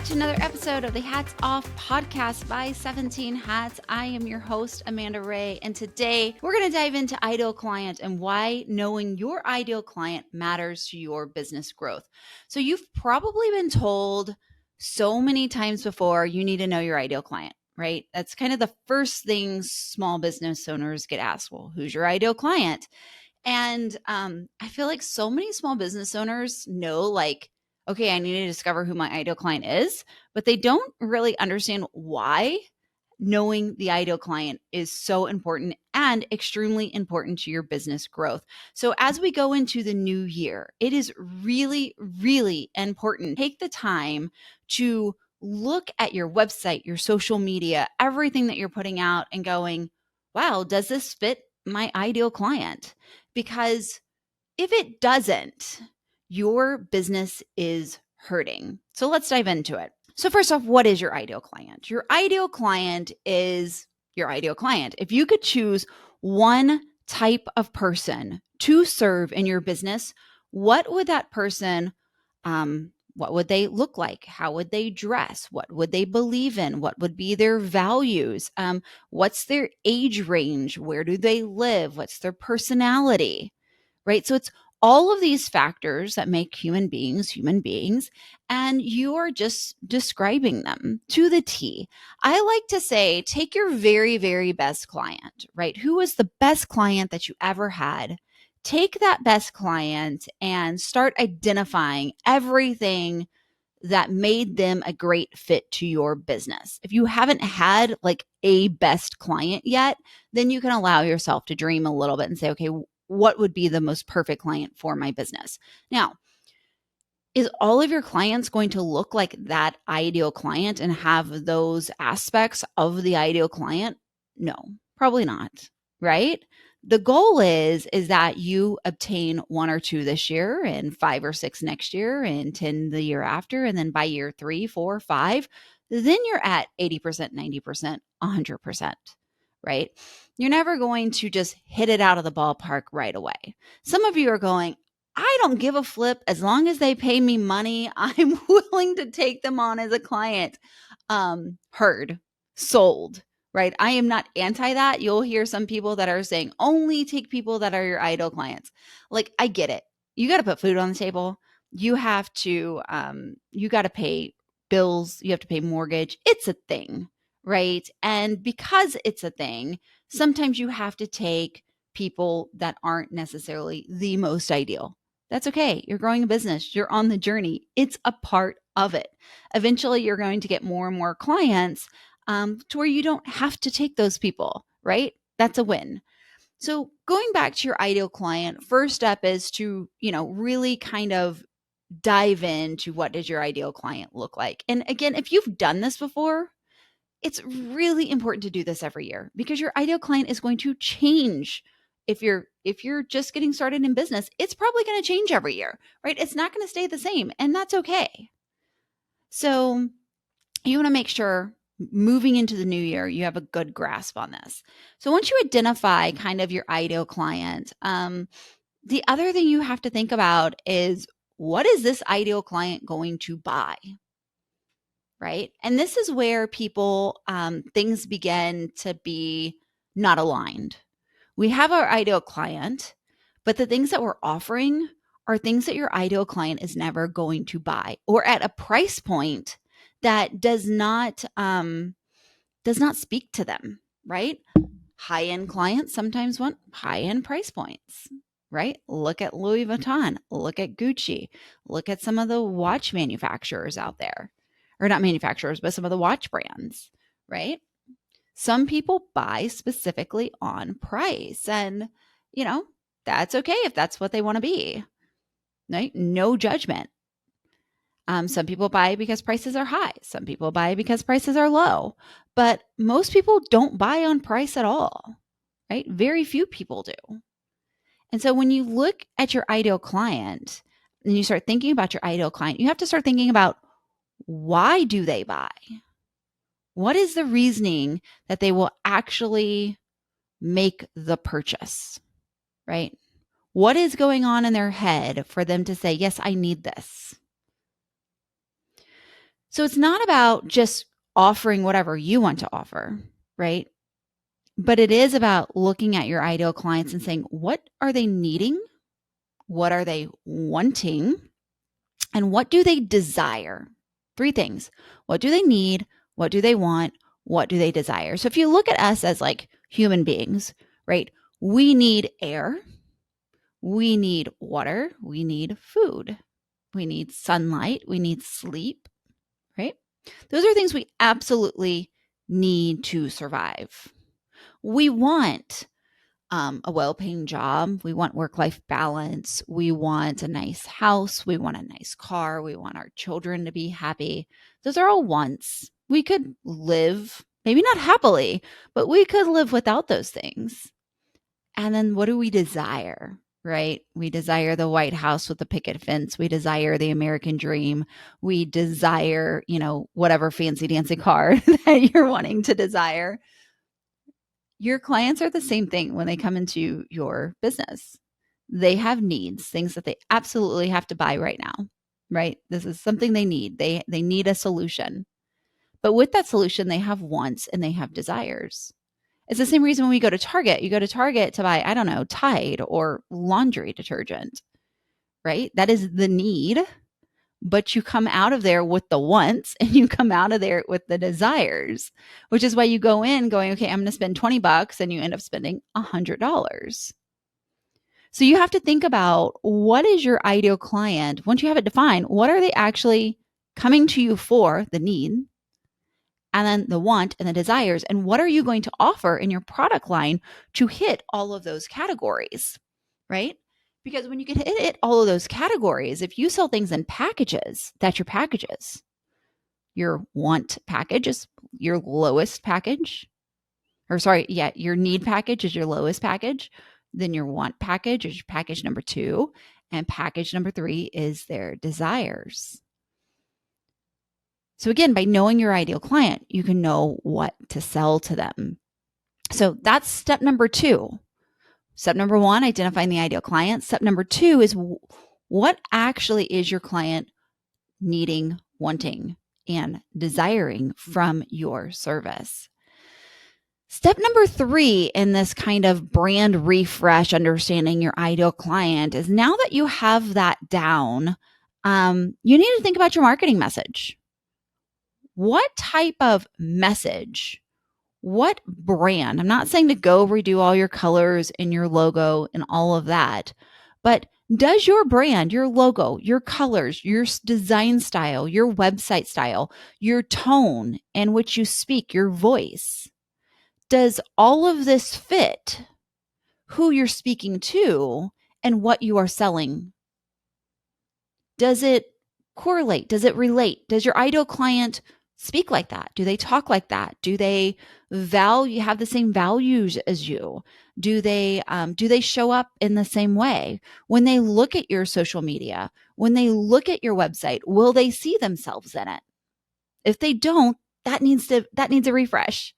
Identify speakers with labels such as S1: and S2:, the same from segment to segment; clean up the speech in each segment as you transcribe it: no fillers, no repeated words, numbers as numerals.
S1: back to another episode of the Hats Off podcast by 17 Hats. I am your host, Amanda Rae, and today we're going to dive into ideal client and why knowing your ideal client matters to your business growth. So you've probably been told so many times before you need to know your ideal client, right? That's kind of the first thing small business owners get asked. Well, who's your ideal client? And I feel like so many small business owners know, like, okay, I need to discover who my ideal client is, but they don't really understand why knowing the ideal client is so important and extremely important to your business growth. So as we go into the new year, it is really, really important. Take the time to look at your website, your social media, everything that you're putting out and going, wow, does this fit my ideal client? Because if it doesn't, your business is hurting. So let's dive into it. So first off, what is your ideal client? Your ideal client is your ideal client. If you could choose one type of person to serve in your business, what would that person, what would they look like? How would they dress? What would they believe in? What would be their values? What's their age range? Where do they live? What's their personality? Right? So it's all of these factors that make human beings, and you are just describing them to the T. I like to say, take your very, very best client, right? Who was the best client that you ever had? Take that best client and start identifying everything that made them a great fit to your business. If you haven't had like a best client yet, then you can allow yourself to dream a little bit and say, okay, what would be the most perfect client for my business? Now, is all of your clients going to look like that ideal client and have those aspects of the ideal client? No, probably not, right? The goal is that you obtain 1 or 2 this year and 5 or 6 next year and 10 the year after. And then by year 3, 4, 5, then you're at 80%, 90%, 100%, right? You're never going to just hit it out of the ballpark right away. Some of you are going, I don't give a flip. As long as they pay me money, I'm willing to take them on as a client. Heard, sold, right? I am not anti that. You'll hear some people that are saying only take people that are your ideal clients. Like, I get it. You got to put food on the table. You have to, you got to pay bills. You have to pay mortgage. It's a thing, right? And because it's a thing, sometimes you have to take people that aren't necessarily the most ideal. That's okay. You're growing a business. You're on the journey. It's a part of it. Eventually, you're going to get more and more clients to where you don't have to take those people, right? That's a win. So going back to your ideal client, first step is to, really kind of dive into what does your ideal client look like. And again, if you've done this before, it's really important to do this every year because your ideal client is going to change. If you're just getting started in business, it's probably going to change every year, right? It's not going to stay the same, and that's okay. So you want to make sure moving into the new year, you have a good grasp on this. So once you identify kind of your ideal client, the other thing you have to think about is, what is this ideal client going to buy? Right? And this is where people, things begin to be not aligned. We have our ideal client, but the things that we're offering are things that your ideal client is never going to buy, or at a price point that does not speak to them, right? High-end clients sometimes want high-end price points, right? Look at Louis Vuitton, look at Gucci, look at some of the watch manufacturers out there. Or not manufacturers, but some of the watch brands, right? Some people buy specifically on price, and, that's okay if that's what they want to be, right? No judgment. Some people buy because prices are high. Some people buy because prices are low, but most people don't buy on price at all, right? Very few people do. And so when you look at your ideal client and you start thinking about your ideal client, you have to start thinking about, why do they buy? What is the reasoning that they will actually make the purchase, right? What is going on in their head for them to say, yes, I need this? So it's not about just offering whatever you want to offer, right? But it is about looking at your ideal clients and saying, what are they needing? What are they wanting? And what do they desire? Three things. What do they need? What do they want? What do they desire? So if you look at us as like human beings, right? We need air. We need water. We need food. We need sunlight. We need sleep, right? Those are things we absolutely need to survive. We want a well-paying job. We want work-life balance. We want a nice house. We want a nice car. We want our children to be happy. Those are all wants. We could live, maybe not happily, but we could live without those things. And then what do we desire? Right? We desire the White House with the picket fence. We desire the American dream. We desire, whatever fancy dancy car that you're wanting to desire. Your clients are the same thing when they come into your business. They have needs, things that they absolutely have to buy right now, right? This is something they need. They need a solution. But with that solution, they have wants and they have desires. It's the same reason when we go to Target. You go to Target to buy, I don't know, Tide or laundry detergent, right? That is the need, but you come out of there with the wants and you come out of there with the desires, which is why you go in going, okay, I'm going to spend $20 and you end up spending $100. So you have to think about what is your ideal client. Once you have it defined, what are they actually coming to you for, the need, and then the want and the desires, and what are you going to offer in your product line to hit all of those categories, right? Because when you can hit all of those categories, if you sell things in packages, that's your packages. Your want package is your lowest package. Your need package is your lowest package. Then your want package is your package number 2. And package number 3 is their desires. So again, by knowing your ideal client, you can know what to sell to them. So that's step number 2. Step number 1, identifying the ideal client. Step number 2 is what actually is your client needing, wanting, and desiring from your service. Step number 3 in this kind of brand refresh, understanding your ideal client, is now that you have that down, you need to think about your marketing message. What type of message, what brand? I'm not saying to go redo all your colors and your logo and all of that, but does your brand, your logo, your colors, your design style, your website style, your tone in which you speak, your voice, does all of this fit who you're speaking to and what you are selling? Does it correlate? Does it relate? Does your ideal client speak like that? Do they talk like that? Do they have the same values as you? Do they show up in the same way? When they look at your social media, when they look at your website, will they see themselves in it? If they don't, that needs a refresh,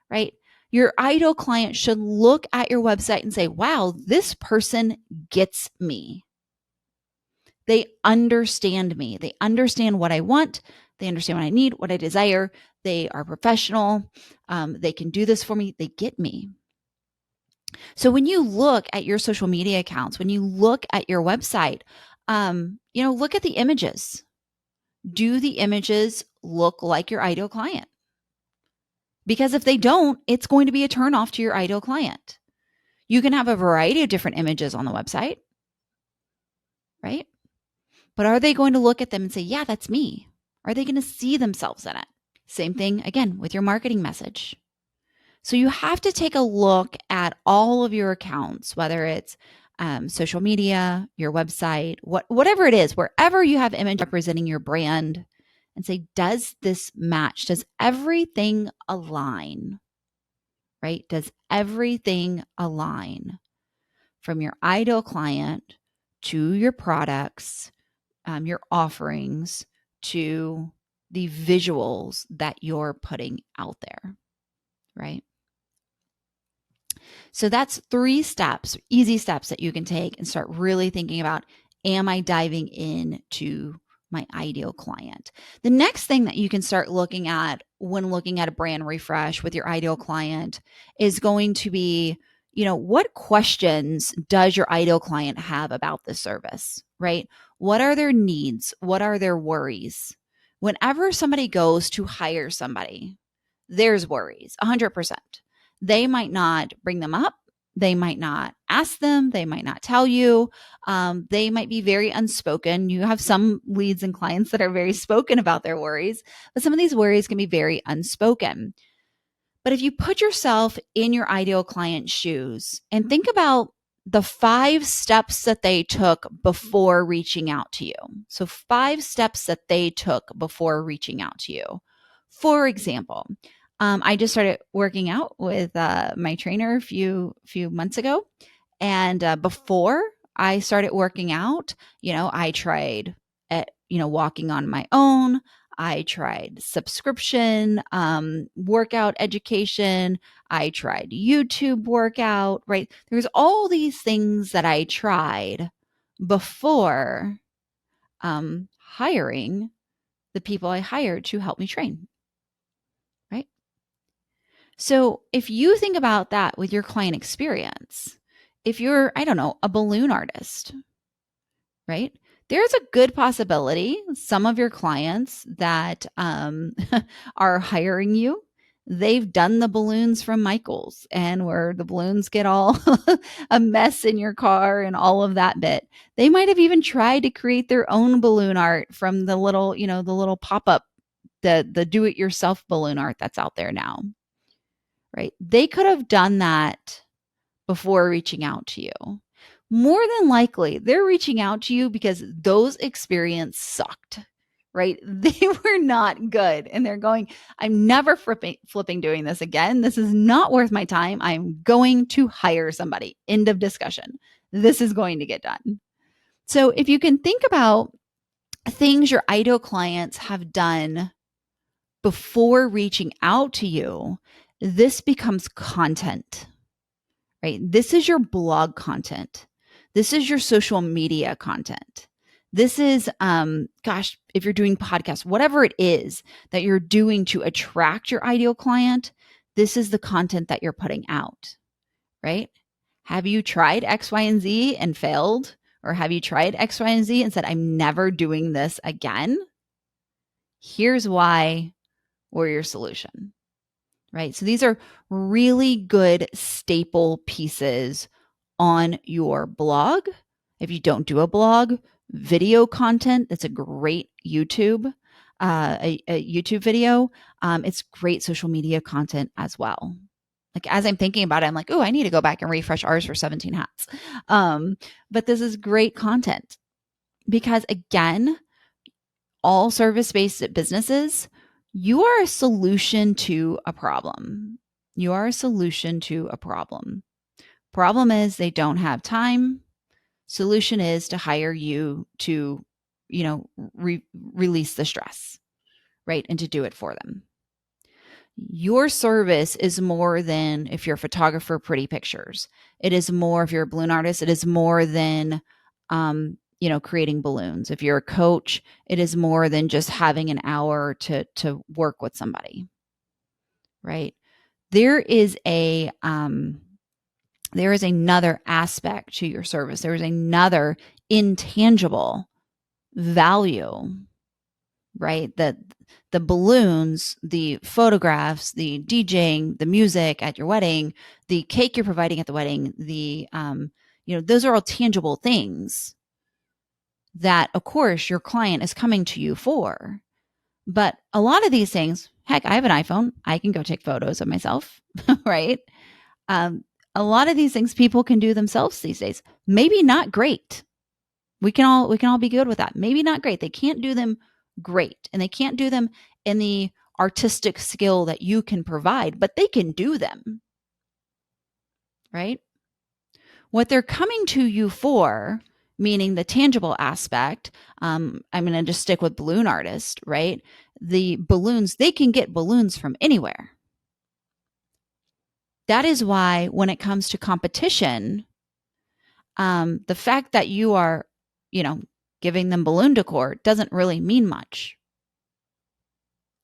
S1: right? Your ideal client should look at your website and say, wow, this person gets me. They understand me. They understand what I want. They understand what I need, what I desire. They are professional. They can do this for me. They get me. So when you look at your social media accounts, when you look at your website, look at the images. Do the images look like your ideal client? Because if they don't, it's going to be a turnoff to your ideal client. You can have a variety of different images on the website, right? But are they going to look at them and say, yeah, that's me? Are they going to see themselves in it? Same thing, again, with your marketing message. So you have to take a look at all of your accounts, whether it's social media, your website, whatever it is, wherever you have image representing your brand, and say, does this match? Does everything align? Right? Does everything align from your ideal client to your products, your offerings, to the visuals that you're putting out there, right? So that's 3 steps, easy steps that you can take and start really thinking about, am I diving into my ideal client. The next thing that you can start looking at when looking at a brand refresh with your ideal client is going to be, what questions does your ideal client have about the service, right? What are their needs? What are their worries? Whenever somebody goes to hire somebody, there's worries, 100%. They might not bring them up. They might not ask them. They might not tell you. They might be very unspoken. You have some leads and clients that are very spoken about their worries, but some of these worries can be very unspoken. But if you put yourself in your ideal client's shoes and think about the 5 steps that they took before reaching out to you. So 5 steps that they took before reaching out to you. For example, I just started working out with my trainer a few months ago. And before I started working out, I tried walking on my own. I tried subscription, workout education. I tried YouTube workout, right? There's all these things that I tried before hiring the people I hired to help me train, right? So if you think about that with your client experience, if you're, I don't know, a balloon artist, right? There's a good possibility some of your clients that are hiring you, they've done the balloons from Michael's and where the balloons get all a mess in your car and all of that bit. They might have even tried to create their own balloon art from the little, the little pop-up, the do-it-yourself balloon art that's out there now, right? They could have done that before reaching out to you. More than likely, they're reaching out to you because those experiences sucked, right? They were not good. And they're going, I'm never flipping doing this again. This is not worth my time. I'm going to hire somebody. End of discussion. This is going to get done. So if you can think about things your ideal clients have done before reaching out to you, this becomes content, right? This is your blog content. This is your social media content. This is, if you're doing podcasts, whatever it is that you're doing to attract your ideal client, this is the content that you're putting out, right? Have you tried X, Y, and Z and failed? Or have you tried X, Y, and Z and said, I'm never doing this again? Here's why we're your solution, right? So these are really good staple pieces on your blog. If you don't do a blog, video content, that's a great YouTube, a YouTube video. It's great social media content as well. Like as I'm thinking about it, I'm like, oh, I need to go back and refresh ours for 17 hats. But this is great content because again, all service-based businesses, you are a solution to a problem. You are a solution to a problem. Problem is they don't have time. Solution is to hire you to, release the stress, right? And to do it for them. Your service is more than if you're a photographer, pretty pictures. It is more if you're a balloon artist. It is more than, creating balloons. If you're a coach, it is more than just having an hour to work with somebody, right? There is another aspect to your service. There is another intangible value, right? That the balloons, the photographs, the DJing, the music at your wedding, the cake you're providing at the wedding, those are all tangible things that, of course, your client is coming to you for. But a lot of these things, heck, I have an iPhone. I can go take photos of myself, right? A lot of these things people can do themselves these days. Maybe not great. We can all be good with that. Maybe not great. They can't do them great, and they can't do them in the artistic skill that you can provide, but they can do them, right? What they're coming to you for, meaning the tangible aspect, I'm going to just stick with balloon artist, right? The balloons, they can get balloons from anywhere. That is why when it comes to competition, the fact that you are, giving them balloon decor doesn't really mean much,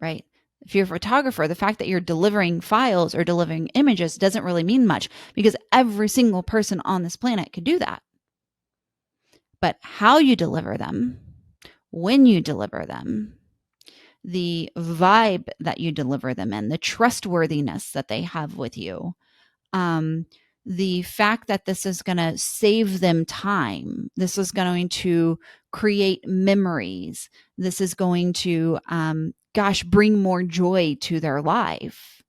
S1: right? If you're a photographer, the fact that you're delivering files or delivering images doesn't really mean much because every single person on this planet could do that. But how you deliver them, when you deliver them, the vibe that you deliver them in, the trustworthiness that they have with you, the fact that this is going to save them time, this is going to create memories, this is going to, bring more joy to their life.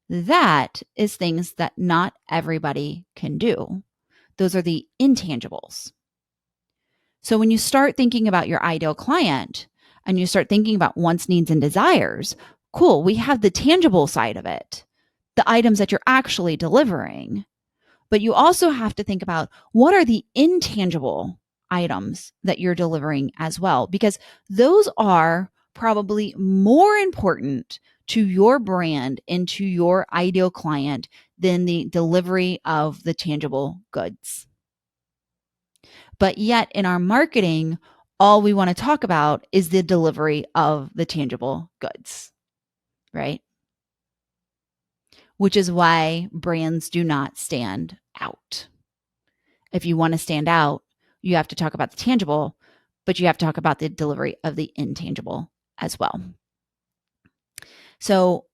S1: That is things that not everybody can do. Those are the intangibles. So when you start thinking about your ideal client and you start thinking about wants, needs, and desires, cool, we have the tangible side of it, the items that you're actually delivering. But you also have to think about what are the intangible items that you're delivering as well, because those are probably more important to your brand and to your ideal client than the delivery of the tangible goods. But yet in our marketing, all we want to talk about is the delivery of the tangible goods, right? Which is why brands do not stand out. If you want to stand out, you have to talk about the tangible, but you have to talk about the delivery of the intangible as well. So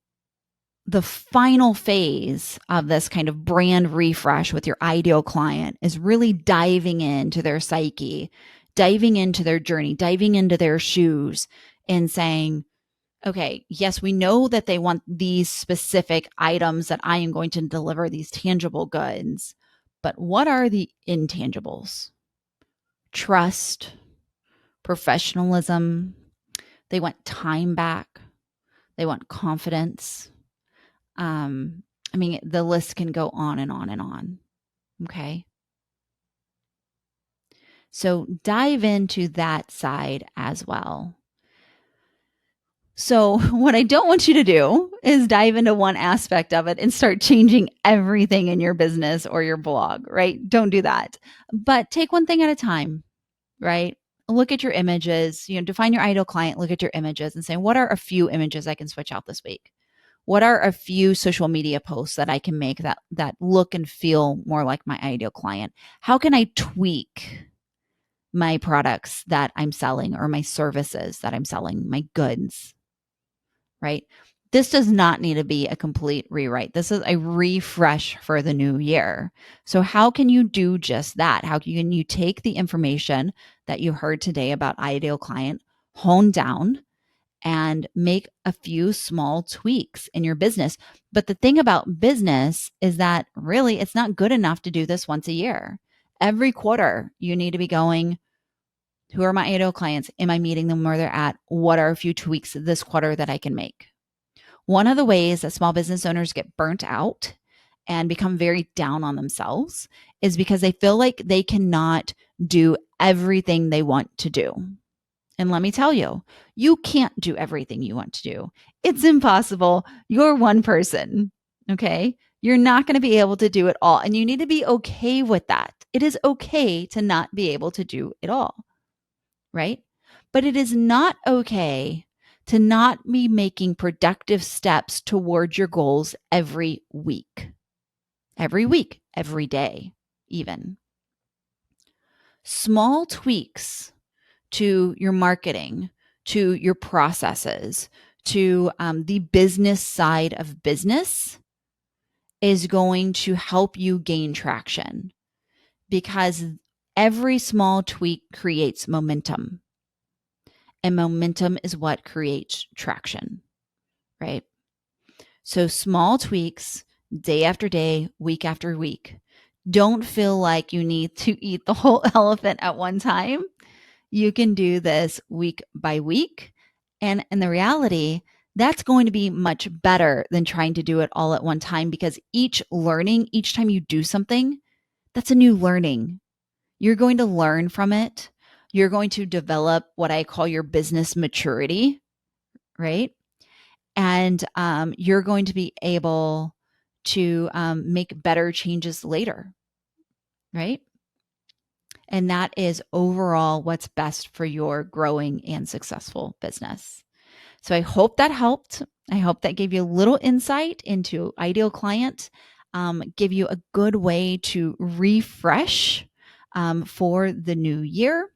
S1: the final phase of this kind of brand refresh with your ideal client is really diving into their psyche, diving into their journey, diving into their shoes and saying, okay, yes, we know that they want these specific items that I am going to deliver, these tangible goods, but what are the intangibles? Trust, professionalism. They want time back. They want confidence. The list can go on and on and on. Okay. So dive into that side as well. So what I don't want you to do is dive into one aspect of it and start changing everything in your business or your blog, right? Don't do that. But take one thing at a time, right? Look at your images, define your ideal client, look at your images and say, what are a few images I can switch out this week? What are a few social media posts that I can make that look and feel more like my ideal client? How can I tweak my products that I'm selling or my services that I'm selling, my goods, right? This does not need to be a complete rewrite. This is a refresh for the new year. So how can you do just that? How can you take the information that you heard today about ideal client, hone down, and make a few small tweaks in your business? But the thing about business is that really it's not good enough to do this once a year. Every quarter, you need to be going, who are my ideal clients? Am I meeting them where they're at? What are a few tweaks this quarter that I can make? One of the ways that small business owners get burnt out and become very down on themselves is because they feel like they cannot do everything they want to do. And let me tell you, you can't do everything you want to do. It's impossible. You're one person, okay? You're not going to be able to do it all. And you need to be okay with that. It is okay to not be able to do it all, right? But it is not okay to not be making productive steps towards your goals every week, every day, even. Small tweaks to your marketing, to your processes, to the business side of business is going to help you gain traction because every small tweak creates momentum. And momentum is what creates traction, right? So small tweaks, day after day, week after week. Don't feel like you need to eat the whole elephant at one time. You can do this week by week. And in the reality, that's going to be much better than trying to do it all at one time because each time you do something, that's a new learning. You're going to learn from it. You're going to develop what I call your business maturity, right? And you're going to be able to make better changes later, right? And that is overall what's best for your growing and successful business. So I hope that helped. I hope that gave you a little insight into ideal client, give you a good way to refresh for the new year.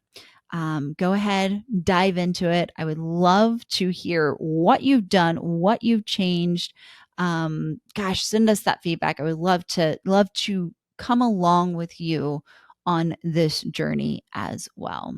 S1: Go ahead, dive into it. I would love to hear what you've done, what you've changed. Send us that feedback. I would love to come along with you on this journey as well.